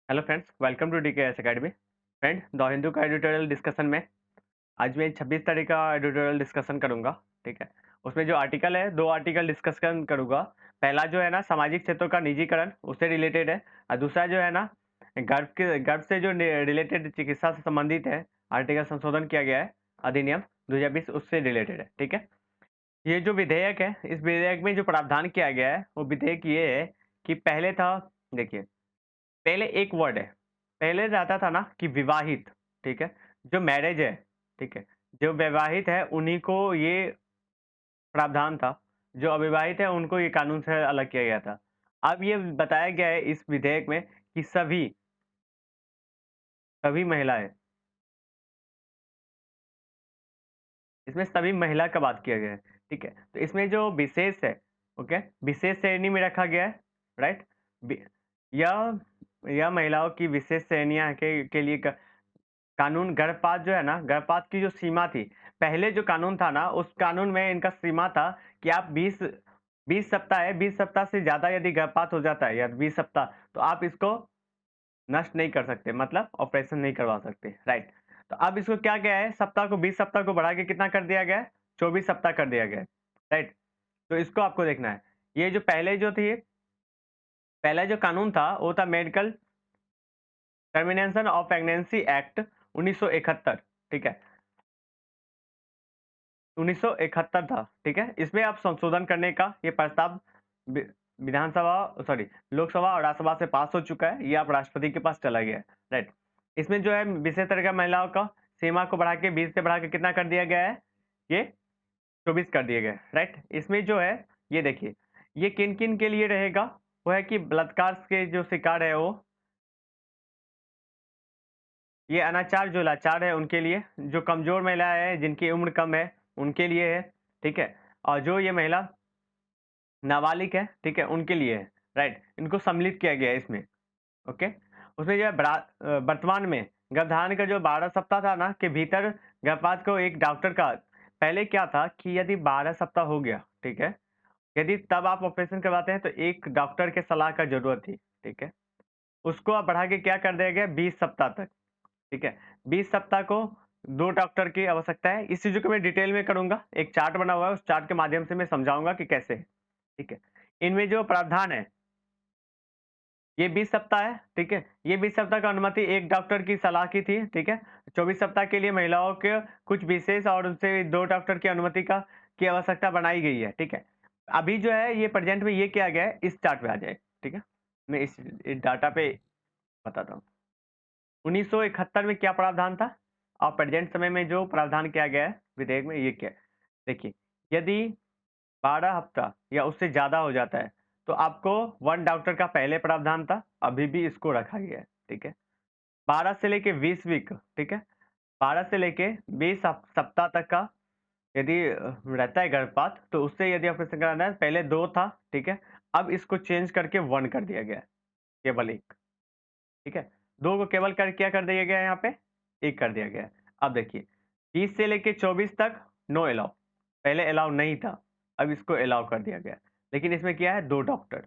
Hello friends, welcome to DKS academy. Friend, the Hindu का editorial discussion में आज मैं 26 तारीख का एडिटोरियल डिस्कशन करूंगा। ठीक है, उसमें जो आर्टिकल है, दो आर्टिकल डिस्कशन करूंगा। पहला जो है ना, सामाजिक क्षेत्रों का निजीकरण, उससे रिलेटेड है। और दूसरा जो है ना, गर्भ से जो रिलेटेड चिकित्सा से संबंधित है, आर्टिकल संशोधन किया गया है, अधिनियम 2020, उससे रिलेटेड है। ठीक है, ये जो विधेयक है, इस विधेयक में जो प्रावधान किया गया है, वो विधेयक ये है कि पहले था, देखिए, पहले एक वर्ड है। पहले रहता था ना कि विवाहित, ठीक है, जो मैरिज है, ठीक है, जो विवाहित है उन्हीं को ये प्रावधान था। जो अविवाहित है उनको ये कानून से अलग किया गया था। अब ये बताया गया है इस विधेयक में कि सभी महिलाएं, इसमें सभी महिला का बात किया गया है। ठीक है, तो इसमें जो विशेष है, ओके, विशेष श्रेणी में रखा गया है, राइट। बि- यह यह महिलाओं की विशेष श्रेणियां के लिए कानून। गर्भपात जो है ना, गर्भपात की जो सीमा थी, पहले जो कानून था ना, उस कानून में इनका सीमा था कि आप 20 सप्ताह है, 20 सप्ताह से ज्यादा यदि गर्भपात हो जाता है या 20 सप्ताह, तो आप इसको नष्ट नहीं कर सकते, मतलब ऑपरेशन नहीं करवा सकते, राइट। तो अब इसको क्या गया है, सप्ताह को 20 सप्ताह को बढ़ा के कितना कर दिया गया है, 24 सप्ताह कर दिया गया है, राइट। तो इसको आपको देखना है। ये जो पहले जो थी, पहला जो कानून था वो था medical termination of pregnancy act 1971। ठीक है, 1971 था। ठीक है, इसमें अब संशोधन करने का ये प्रस्ताव वि- विधानसभा, सॉरी, लोकसभा और राज्यसभा से पास हो चुका है। ये अब राष्ट्रपति के पास चला गया है, राइट। इसमें जो है विशेष तरह का महिलाओं का सीमा को बढ़ा के 20 से बढ़ा के कितना कर दिया गया है, ये 24 कर दिया गया है, राइट। इसमें जो है, ये देखिए, ये किन किन के लिए रहेगा, वो है कि बलात्कार के जो शिकार है वो, ये अनाचार जो लाचार है उनके लिए, जो कमजोर महिलाएं हैं जिनकी उम्र कम है उनके लिए है। ठीक है, और जो ये महिला नाबालिग है, ठीक है, उनके लिए है, राइट। इनको सम्मिलित किया गया है इसमें, ओके। उसमें जो है वर्तमान में गर्भधारण का जो 12 सप्ताह था ना के भीतर गर्भपात को एक डॉक्टर का, पहले क्या था कि यदि 12 सप्ताह हो गया, ठीक है, यदि तब आप ऑपरेशन करवाते हैं तो एक डॉक्टर के सलाह का जरूरत थी। ठीक है, उसको अब बढ़ा के क्या कर दिया गया, 20 सप्ताह तक। ठीक है, 20 सप्ताह को 2 डॉक्टर की आवश्यकता है। इस चीज़ों को मैं डिटेल में करूँगा, एक चार्ट बना हुआ है, उस चार्ट के माध्यम से मैं समझाऊँगा कि कैसे है। ठीक है, इनमें जो प्रावधान है, ये 20 सप्ताह है, ठीक है, ये 20 सप्ताह का अनुमति एक डॉक्टर की सलाह की थी, ठीक है। 24 सप्ताह के लिए महिलाओं के कुछ विशेष और उनसे 2 डॉक्टर की अनुमति का की आवश्यकता बनाई गई है, ठीक है। अभी जो है ये प्रेजेंट में ये किया गया है, इस चार्ट पे आ जाए, ठीक है। मैं इस डाटा पे बताता हूँ। 1971 में क्या प्रावधान था और प्रेजेंट समय में जो प्रावधान किया गया है विधेयक में, ये क्या है। देखिए, यदि 12 हफ्ता या उससे ज्यादा हो जाता है तो आपको 1 डॉक्टर का पहले प्रावधान था, अभी भी इसको रखा गया है। ठीक है, 12 से लेके 20 वीक, ठीक है, 12 से लेके 20 सप्ताह तक का यदि रहता है गर्भपात, तो उससे यदि ऑपरेशन कराना है, पहले 2 था, ठीक है, अब इसको चेंज करके 1 कर दिया गया है, केवल 1। ठीक है, 2 को केवल कर क्या कर दिया गया है, यहाँ पे 1 कर दिया गया है। अब देखिए, 30 से लेके 24 तक नो अलाउ, पहले अलाउ नहीं था, अब इसको अलाउ कर दिया गया है। लेकिन इसमें क्या है, 2 डॉक्टर।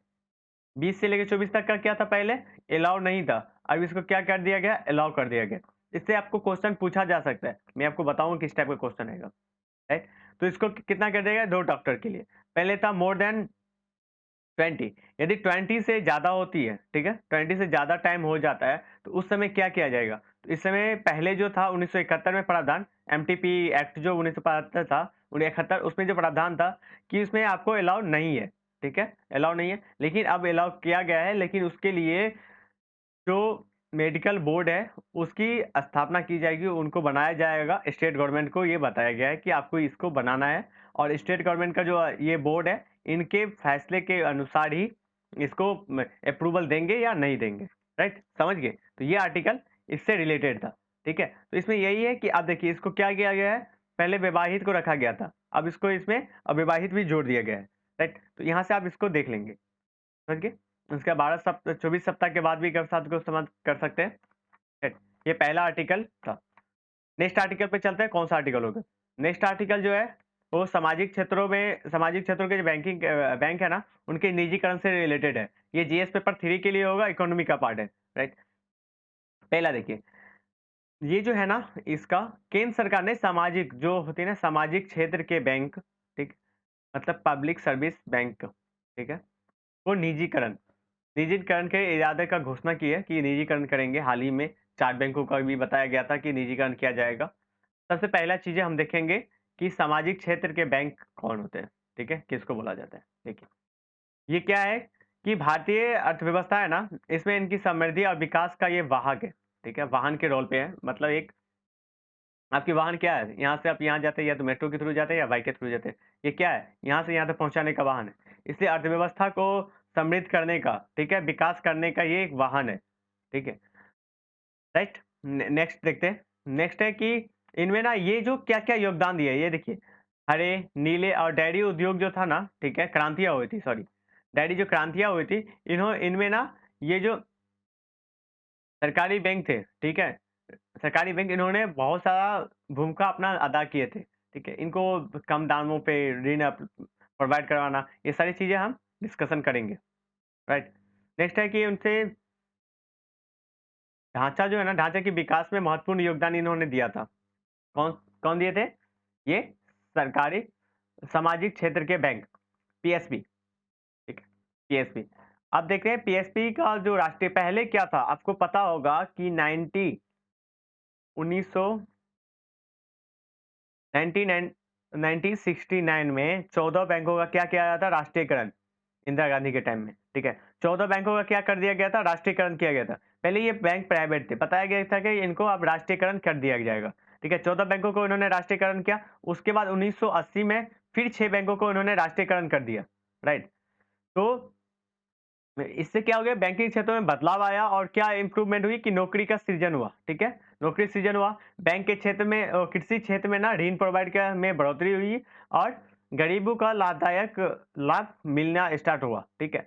20 से लेके 24 तक का क्या था, पहले अलाउ नहीं था, अब इसको क्या कर दिया गया, अलाउ कर दिया गया। इससे आपको क्वेश्चन पूछा जा सकता है, मैं आपको बताऊंगा किस टाइप का क्वेश्चन आएगा, राइट। तो इसको कितना कर देगा, 2 डॉक्टर के लिए। पहले था मोर देन 20, यदि 20 से ज़्यादा होती है, ठीक है, 20 से ज़्यादा टाइम हो जाता है, तो उस समय क्या किया जाएगा। तो इस समय पहले जो था 1971 में प्रावधान, एमटीपी एक्ट जो 1975 था, 1971, उसमें जो प्रावधान था कि उसमें आपको अलाउ नहीं है, ठीक है, अलाउ नहीं है। लेकिन अब अलाउ किया गया है, लेकिन उसके लिए जो मेडिकल बोर्ड है उसकी स्थापना की जाएगी, उनको बनाया जाएगा। स्टेट गवर्नमेंट को ये बताया गया है कि आपको इसको बनाना है, और स्टेट गवर्नमेंट का जो ये बोर्ड है, इनके फैसले के अनुसार ही इसको अप्रूवल देंगे या नहीं देंगे, राइट, समझ गए। तो ये आर्टिकल इससे रिलेटेड था। ठीक है, तो इसमें यही है कि आप देखिए इसको क्या किया गया है, पहले विवाहित को रखा गया था, अब इसको इसमें अविवाहित भी जोड़ दिया गया है, राइट। तो यहाँ से आप इसको देख लेंगे, समझ गए। उसका 12 सप्ताह 24 सप्ताह के बाद भी गर्भपात को समाप्त कर सकते हैं, राइट। ये पहला आर्टिकल था। नेक्स्ट आर्टिकल पे चलते हैं, कौन सा आर्टिकल होगा। नेक्स्ट आर्टिकल जो है वो सामाजिक क्षेत्रों में, सामाजिक क्षेत्रों के जो बैंक है ना, उनके निजीकरण से रिलेटेड है। ये जीएस पेपर 3 के लिए होगा, इकोनॉमी का पार्ट है, राइट। पहला देखिए, ये जो है ना, इसका केंद्र सरकार ने सामाजिक जो होती है ना, सामाजिक क्षेत्र के बैंक, ठीक, मतलब पब्लिक सर्विस बैंक, ठीक है, वो निजीकरण के इरादे का घोषणा की है कि निजीकरण करेंगे। हाल ही में 4 बैंकों का भी बताया गया था कि निजीकरण किया जाएगा। सबसे पहला चीज़ें हम देखेंगे कि सामाजिक क्षेत्र के बैंक कौन होते हैं, ठीक है? किसको बोला जाता है? देखिए, ये क्या है कि भारतीय अर्थव्यवस्था है ना, इसमें इनकी समृद्धि और विकास का ये वाहक है, ठीक है? वाहन के रोल पे है, मतलब एक आपकी वाहन क्या है? यहाँ से आप यहाँ जाते हैं या तो मेट्रो के थ्रू जाते हैं या बाइक के थ्रू जाते हैं। ये क्या है? यहाँ से यहाँ तक पहुँचाने का वाहन है। इसलिए अर्थव्यवस्था को समृद्ध करने का, ठीक है? विकास करने का ये एक वाहन है, ठीक है? राइट? नेक्स्ट देखते हैं। नेक्स्ट है कि इनमें ना ये जो क्या-क्या योगदान दिया है, ये देखिए, हरे, नीले और डेयरी उद्योग जो था ना, ठीक है? क्रांतियाँ हुई थी, सॉरी। डेयरी जो क्रांतियाँ हुई थी, इनमें ना ये जो सरकारी बैंक थे, ठीक है? सरकारी बैंक, इन्होंने बहुत सारा भूमिका अपना अदा किए थे, ठीक है? इनको कम दामों पे ऋण प्रोवाइड करवाना, ये सारी चीज़ें हम डिस्कशन करेंगे, राइट? नेक्स्ट है कि उनसे ढाँचा जो है ना, ढाँचे के विकास में महत्वपूर्ण योगदान इन्होंने दिया था। कौन कौन दिए थे? ये सरकारी सामाजिक क्षेत्र के बैंक, पीएसबी, ठीक है? पीएसबी। अब देखते हैं पीएसबी का जो राष्ट्रीय पहले क्या था? आपको पता होगा कि 1900 1969 में 14 बैंकों का क्या किया गया था? राष्ट्रीयकरण, इंदिरा गांधी के टाइम में, ठीक है? 14 बैंकों का क्या कर दिया गया था? राष्ट्रीयकरण किया गया था। पहले ये बैंक प्राइवेट थे, बताया गया था कि इनको अब राष्ट्रीयकरण कर दिया जाएगा, ठीक है? 14 बैंकों को इन्होंने राष्ट्रीयकरण किया, उसके बाद 1980 में फिर 6 बैंकों को इन्होंने राष्ट्रीयकरण कर दिया, राइट? तो इससे क्या हो गया, बैंकिंग क्षेत्र में बदलाव आया और क्या इम्प्रूवमेंट हुई कि नौकरी का सृजन हुआ, ठीक है? नौकरी सृजन हुआ, बैंक के क्षेत्र में कृषि क्षेत्र में ना ऋण प्रोवाइड का में बढ़ोतरी हुई और गरीबों का लाभदायक लाभ मिलना स्टार्ट हुआ, ठीक है?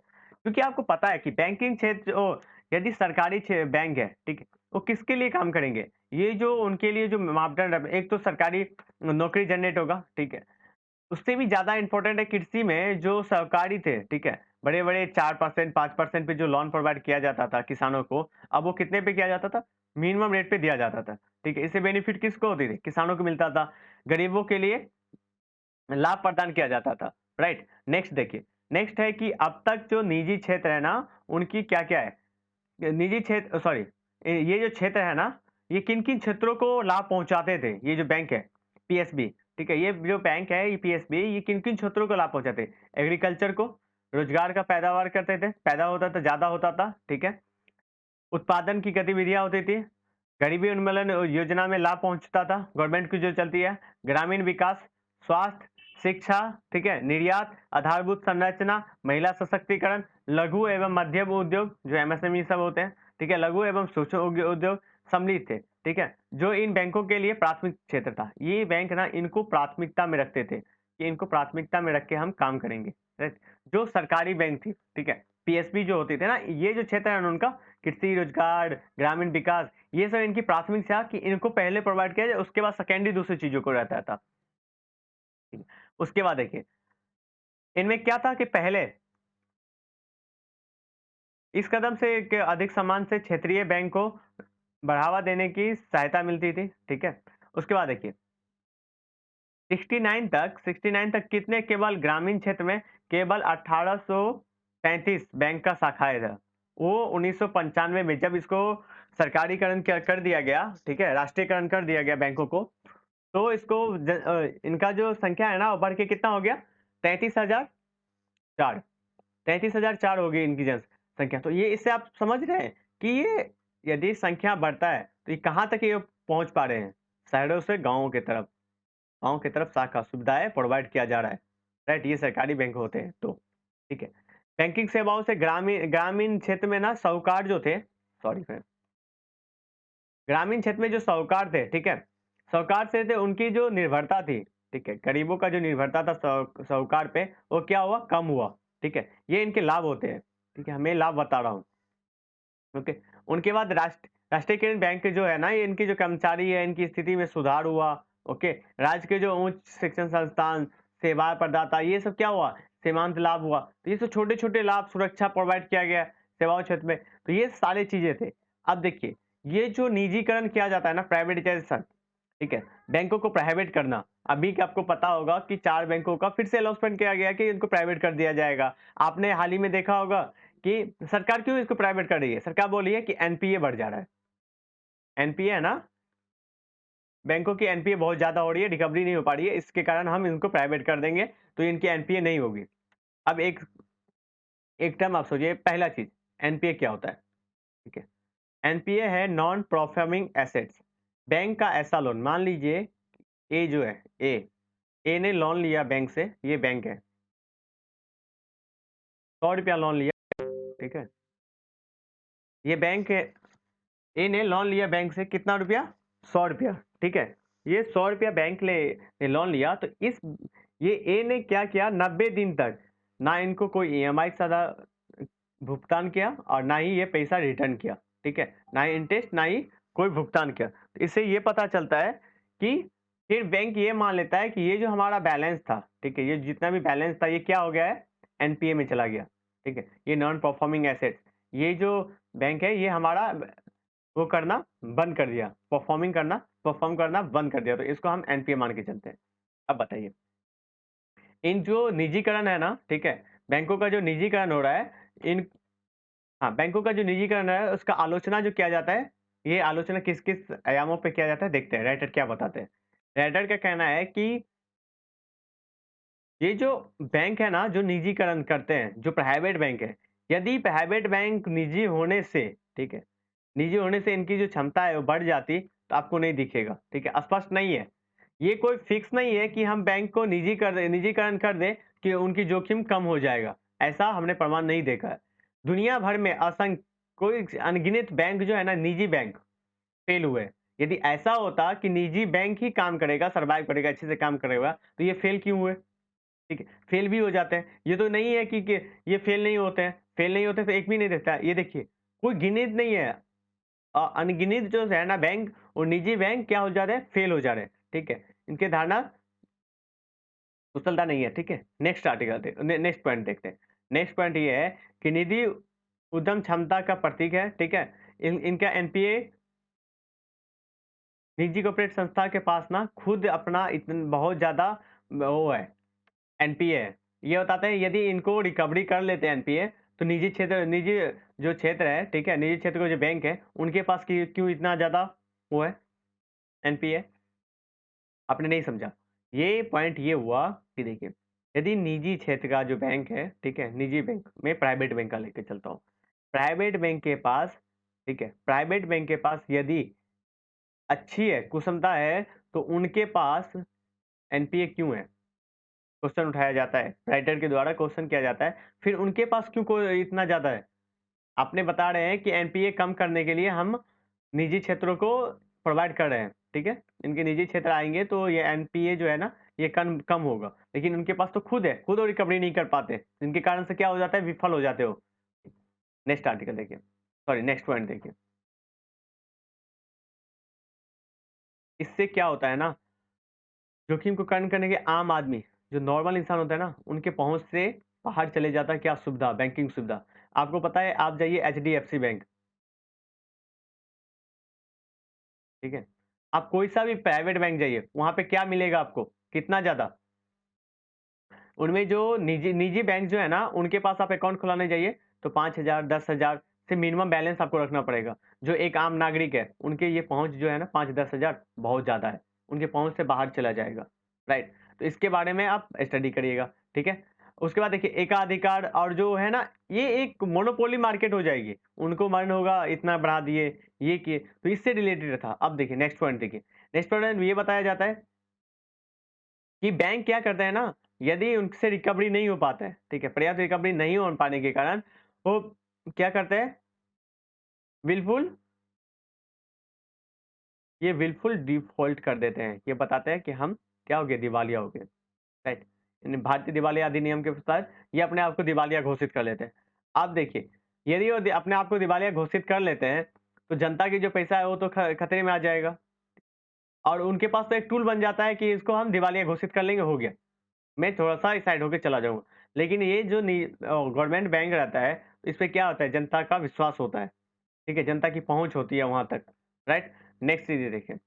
क्योंकि आपको पता है कि बैंकिंग क्षेत्र यदि सरकारी बैंक है, ठीक है? वो किसके लिए काम करेंगे? ये जो उनके लिए जो मापदंड है, एक तो सरकारी नौकरी जनरेट होगा, ठीक है? उससे भी ज़्यादा इम्पोर्टेंट है कृषि में जो सहकारी थे, ठीक है? बड़े-बड़े 4% 5% पे जो लोन प्रोवाइड किया जाता था किसानों को, अब वो कितने पे किया जाता था? मिनिमम रेट पे दिया जाता था, ठीक है? इससे बेनिफिट किसको होती थी? किसानों को मिलता था। गरीबों के लिए लाभ प्रदान किया जाता था, राइट? नेक्स्ट देखिए, नेक्स्ट है कि अब तक जो निजी क्षेत्र है ना, उनकी क्या-क्या है? निजी क्षेत्र सॉरी ये जो क्षेत्र है ना, ये किन-किन क्षेत्रों को लाभ पहुँचाते थे? ये जो बैंक है, पीएसबी, ठीक है? ये जो बैंक है, ये पीएसबी, ये किन-किन क्षेत्रों को लाभ पहुँचाते? एग्रीकल्चर को, रोजगार का पैदावार करते थे, पैदा होता था, ज़्यादा होता था, ठीक है? उत्पादन की गतिविधियाँ होती थी, गरीबी उन्मूलन योजना में लाभ पहुँचता था, गवर्नमेंट की जो चलती है, ग्रामीण विकास, स्वास्थ्य, शिक्षा, ठीक है? निर्यात, आधारभूत संरचना, महिला सशक्तिकरण, लघु एवं मध्यम उद्योग जो एमएसएमई सब होते हैं, ठीक है? लघु एवं सूक्ष्म उद्योग सम्मिलित थे, ठीक है? जो इन बैंकों के लिए प्राथमिक क्षेत्र था। ये बैंक ना इनको प्राथमिकता में रखते थे, कि इनको प्राथमिकता में रख के हम काम करेंगे, राइट? जो सरकारी बैंक थी, ठीक है? पीएसबी जो होती थी ना, ये जो क्षेत्र है ना उनका, कृषि, रोजगार, ग्रामीण विकास, ये सब इनकी प्राथमिक था कि इनको पहले प्रोवाइड किया जाए, उसके बाद सेकेंडरी दूसरी चीज़ों को रहता था। ठीक है। उसके बाद देखिए, इनमें क्या था कि पहले इस कदम से एक अधिक सम्मान से क्षेत्रीय बैंक को बढ़ावा देने की सहायता मिलती थी, ठीक है? उसके बाद देखिए 69 तक कितने केवल ग्रामीण क्षेत्र में केवल 1833 बैंक का शाखाएँ था। वो 1995 में जब इसको सरकारीकरण कर दिया गया, ठीक है? राष्ट्रीयकरण कर दिया गया बैंकों को, तो इसको इनका जो संख्या है ना वो बढ़ के कितना हो गया? 33,004 33,004 हो गई इनकी जनसंख्या। तो ये इससे आप समझ रहे हैं कि ये यदि संख्या बढ़ता है, तो ये कहाँ तक ये पहुँच पा रहे हैं? शहरों से गाँव की तरफ शाखा सुविधाएँ प्रोवाइड किया जा रहा है, राइट? ये सरकारी बैंक होते हैं तो, ठीक है। बैंकिंग सेवाओं से ग्रामीण ग्रामीण क्षेत्र में ना साहूकार जो थे, सॉरी फ्रेंड, ग्रामीण क्षेत्र में जो साहूकार थे, ठीक है? साहूकार से थे उनकी जो निर्भरता थी, ठीक है? गरीबों का जो निर्भरता था साहूकार पे, वो क्या हुआ? कम हुआ, ठीक है? ये इनके लाभ होते हैं, ठीक है? मैं लाभ बता रहा हूँ, ओके? उनके बाद राष्ट्रीयकृत बैंक जो है ना, ये इनके जो कर्मचारी है, इनकी स्थिति में सुधार हुआ, ओके? राज्य के जो उच्च शिक्षण संस्थान, सेवा प्रदाता, ये सब क्या हुआ? सीमांत लाभ हुआ। तो ये सब छोटे-छोटे लाभ, सुरक्षा प्रोवाइड किया गया सेवाओं क्षेत्र में, तो ये सारी चीज़ें थे। अब देखिए, ये जो निजीकरण किया जाता है ना, प्राइवेटाइजेशन, ठीक है, बैंकों को प्राइवेट करना, अभी कि आपको पता होगा कि 4 बैंकों का फिर से अनाउंसमेंट किया गया कि इनको प्राइवेट कर दिया जाएगा। आपने हाल ही में देखा होगा कि सरकार क्यों इसको प्राइवेट कर रही है? सरकार बोल रही है कि एनपीए बढ़ जा रहा है। एनपीए है ना, बैंकों की एनपीए बहुत ज़्यादा हो रही है, रिकवरी नहीं हो पा रही है, इसके कारण हम इनको प्राइवेट कर देंगे, तो इनकी एनपीए नहीं होगी। अब एक एक टर्म आप सोचिए, पहला चीज़, एनपीए क्या होता है? ठीक है, एनपीए है नॉन परफॉर्मिंग एसेट्स। बैंक का ऐसा लोन, मान लीजिए ए जो है, ए ने लोन लिया बैंक से, ये बैंक है, 100 रुपया लोन लिया, ठीक है? ये बैंक है, ए ने लोन लिया बैंक से कितना रुपया? 100 रुपया, ठीक है? ये 100 रुपया बैंक ने लोन लिया, तो ये ए ने क्या किया, 90 दिन तक ना इनको कोई ईएमआई सदा भुगतान किया और ना ही ये पैसा रिटर्न किया, ठीक है? ना ही इंटरेस्ट, ना ही कोई भुगतान किया। तो इससे ये पता चलता है कि फिर बैंक ये मान लेता है कि ये जो हमारा बैलेंस था, ठीक है? ये जितना भी बैलेंस था, ये क्या हो गया है? एनपीए में चला गया, ठीक है? ये नॉन परफॉर्मिंग एसेट्स, ये जो बैंक है, ये हमारा वो करना बंद कर दिया, परफॉर्म करना बंद कर दिया, तो इसको हम एनपीए मान के चलते हैं। अब बताइए, इन जो निजीकरण है ना, ठीक है? बैंकों का जो निजीकरण हो रहा है, इन हाँ, बैंकों का जो निजीकरण है, उसका आलोचना जो किया जाता है, ये आलोचना किस-किस आयामों पे किया जाता है, देखते हैं, राइटर क्या बताते हैं। राइटर का कहना है कि ये जो बैंक है ना, जो निजीकरण करते हैं, जो प्राइवेट बैंक है, यदि प्राइवेट बैंक निजी होने से, ठीक है? निजी होने से इनकी जो क्षमता है वो बढ़ जाती, तो आपको नहीं दिखेगा, ठीक है? स्पष्ट नहीं है। ये कोई फिक्स नहीं है कि हम बैंक को निजीकरण कर दें कि उनकी जोखिम कम हो जाएगा। ऐसा हमने प्रमाण नहीं देखा है। दुनिया भर में असंख्य कोई अनगिनत बैंक जो है ना, निजी बैंक फेल हुए। यदि ऐसा होता कि निजी बैंक ही काम करेगा, सर्वाइव करेगा, अच्छे से काम करेगा, तो ये फेल क्यों हुए? ठीक है, फेल भी हो जाते हैं। ये तो नहीं है कि ये फेल नहीं होते हैं, फेल नहीं होते तो एक भी नहीं देता है। ये देखिए, कोई गिनती नहीं है। अनगिनत जो है ना बैंक और निजी बैंक क्या हो जा रहे हैं? फेल हो जा रहे हैं, ठीक है? इनके धारणा कुशलता नहीं है, ठीक है? नेक्स्ट आर्टिकल नेक्स्ट पॉइंट देखते हैं। नेक्स्ट पॉइंट ये है कि निधि उद्यम क्षमता का प्रतीक है, ठीक है? इनका एनपीए निजी कॉर्पोरेट संस्था के पास ना खुद अपना बहुत ज़्यादा वो है, एनपीए है। ये बताते हैं यदि इनको रिकवरी कर लेते हैं एनपीए, तो निजी जो क्षेत्र है, ठीक है? निजी क्षेत्र के जो बैंक है, उनके पास क्यों इतना ज़्यादा वो है, एनपीए? आपने नहीं समझा। ये पॉइंट ये हुआ कि देखिए, यदि निजी क्षेत्र का जो बैंक है, ठीक है? निजी बैंक, मैं प्राइवेट बैंक का लेके चलता हूँ। प्राइवेट बैंक के पास, ठीक है? प्राइवेट बैंक के पास यदि अच्छी है, कुशलता है, तो उनके पास एनपीए क्यों है? क्वेश्चन उठाया जाता है, राइटर के द्वारा क्वेश्चन किया जाता है, फिर उनके पास क्यों इतना ज़्यादा है? आपने बता रहे हैं कि एनपीए कम करने के लिए हम निजी क्षेत्रों को प्रोवाइड कर रहे हैं, ठीक है? इनके निजी क्षेत्र आएँगे तो ये एनपीए जो है ना, ये कम कम होगा। लेकिन उनके पास तो खुद है, खुद वो रिकवरी नहीं कर पाते। इनके कारण से क्या हो जाता है? विफल हो जाते हो। नेक्स्ट आर्टिकल देखिए, सॉरी नेक्स्ट पॉइंट देखिए। इससे क्या होता है ना, जोखिम को कम करने के आम आदमी, जो नॉर्मल इंसान होता है ना, उनके पहुँच से बाहर चले जाता है क्या सुविधा? बैंकिंग सुविधा। आपको पता है, आप जाइए एचडीएफसी बैंक, ठीक है? आप कोई सा भी प्राइवेट बैंक जाइए, वहाँ पे क्या मिलेगा आपको? कितना ज़्यादा? उनमें जो निजी निजी बैंक जो है ना, उनके पास आप अकाउंट खुलाने जाइए, तो 5,000 10,000 से मिनिमम बैलेंस आपको रखना पड़ेगा। जो एक आम नागरिक है, उनके ये पहुँच जो है ना 5-10 हज़ार बहुत ज़्यादा है। उनके पहुँच से बाहर चला जाएगा, राइट? तो इसके बारे में आप स्टडी करिएगा, ठीक है? उसके बाद देखिए एकाधिकार और जो है ना, ये एक मोनोपोली मार्केट हो जाएगी। उनको मन होगा इतना बढ़ा दिए, ये किए, तो इससे रिलेटेड था। अब देखिए नेक्स्ट पॉइंट देखिए। नेक्स्ट पॉइंट में ये बताया जाता है कि बैंक क्या करते हैं ना, यदि उनसे रिकवरी नहीं हो पाता है, ठीक है? पर्याप्त रिकवरी नहीं हो पाने के कारण वो क्या करते हैं? विलफुल ये विलफुल डिफ़ॉल्ट कर देते हैं। ये बताते हैं कि हम क्या हो गए? दिवालिया हो गए, राइट? यानी भारतीय दिवालिया अधिनियम के तहत ये अपने आप को दिवालिया घोषित कर लेते हैं। अब देखिए, यदि वो अपने आप को दिवालिया घोषित कर लेते हैं, तो जनता की जो पैसा है वो तो खतरे में आ जाएगा और उनके पास तो एक टूल बन जाता है कि इसको हम दिवालिया घोषित कर लेंगे, हो गया। मैं थोड़ा-सा इस साइड होके चला जाऊँगा। लेकिन ये जो गवर्नमेंट बैंक रहता है, इस पे क्या होता है? जनता का विश्वास होता है। ठीक है, जनता की पहुँच होती है वहाँ तक, राइट? नेक्स्ट चीज़ ये देखिए,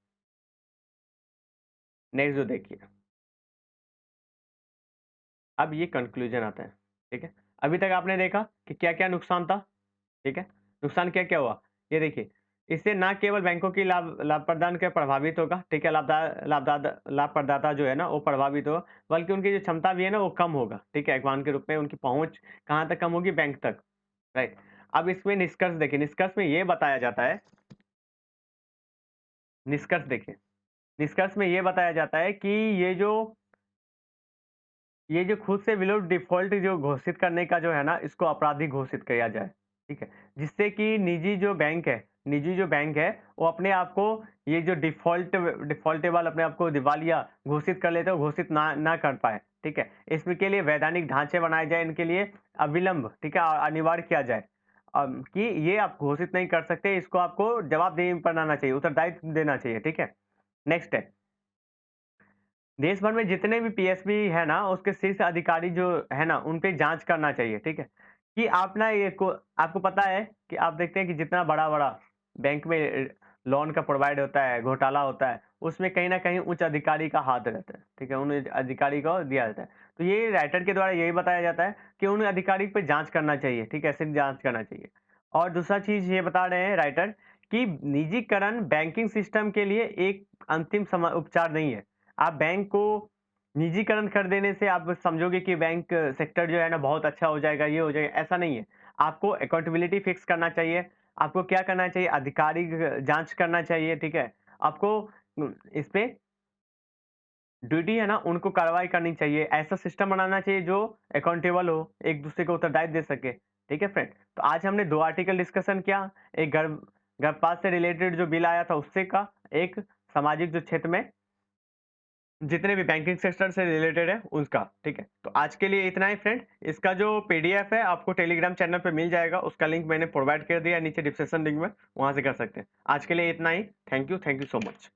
नेक्स्ट जो देखिए, अब ये कंक्लूजन आता है, ठीक है? अभी तक आपने देखा कि क्या-क्या नुकसान था, ठीक है? नुकसान क्या-क्या हुआ? ये देखिए, इससे ना केवल बैंकों की लाभ प्रदान के प्रभावित होगा, ठीक है? लाभ प्रदाता जो है ना, वो प्रभावित होगा, बल्कि उनकी जो क्षमता भी है ना, वो कम होगा, ठीक है? एक वाहन के रूप में उनकी पहुँच कहाँ तक कम होगी? बैंक तक, राइट? अब इसमें निष्कर्ष देखिए, निष्कर्ष में ये बताया जाता है, निष्कर्ष देखिए, निष्कर्ष में ये बताया जाता है कि ये जो खुद से बिलो डिफ़ॉल्ट जो घोषित करने का जो है ना, इसको आपराधिक घोषित किया जाए, ठीक है? जिससे कि निजी जो बैंक है, वो अपने आप को ये जो डिफ़ॉल्टेबल अपने आप को दिवालिया घोषित कर लेते हैं, वो घोषित ना कर पाएँ, ठीक है? इसमें के लिए वैधानिक ढाँचे बनाए जाएँ इनके लिए अविलंब, ठीक है? अनिवार्य किया जाए कि ये आप घोषित नहीं कर सकते, इसको आपको जवाबदेही बनाना चाहिए, उत्तरदायित्व देना चाहिए, ठीक है? नेक्स्ट है, देश भर में जितने भी पीएसबी है ना, उसके शीर्ष अधिकारी जो है ना, उन पे जाँच करना चाहिए, ठीक है? कि आप ना ये को आपको पता है कि आप देखते हैं कि जितना बड़ा-बड़ा बैंक में लोन का प्रोवाइड होता है, घोटाला होता है, उसमें कहीं न कहीं उच्च अधिकारी का हाथ रहता है, ठीक है? उन अधिकारी को दिया जाता है। तो ये राइटर के द्वारा यही बताया जाता है कि उन अधिकारी पे जाँच करना चाहिए, ठीक है? ऐसे जाँच करना चाहिए। और दूसरा चीज़ ये बता रहे हैं राइटर कि निजीकरण बैंकिंग सिस्टम के लिए एक अंतिम उपचार नहीं है। आप बैंक को निजीकरण कर देने से आप समझोगे कि बैंक सेक्टर जो है ना बहुत अच्छा हो जाएगा, ये हो जाएगा, ऐसा नहीं है। आपको अकाउंटेबिलिटी फिक्स करना चाहिए। आपको क्या करना चाहिए? आधिकारिक जाँच करना चाहिए, ठीक है? आपको इस पे ड्यूटी है ना, उनको कार्रवाई करनी चाहिए। ऐसा सिस्टम बनाना चाहिए जो अकाउंटेबल हो, एक-दूसरे को उत्तरदायित्व दे सके। ठीक है फ्रेंड? तो आज हमने 2 आर्टिकल डिस्कशन किया। एक गर्भपात से रिलेटेड जो बिल आया था उससे का, एक सामाजिक जो क्षेत्र में जितने भी बैंकिंग सेक्टर से रिलेटेड है उसका, ठीक है? तो आज के लिए इतना ही फ्रेंड। इसका जो पीडीएफ है आपको टेलीग्राम चैनल पे मिल जाएगा, उसका लिंक मैंने प्रोवाइड कर दिया है नीचे डिस्क्रिप्शन लिंक में, वहाँ से कर सकते हैं। आज के लिए इतना ही। Thank you so much.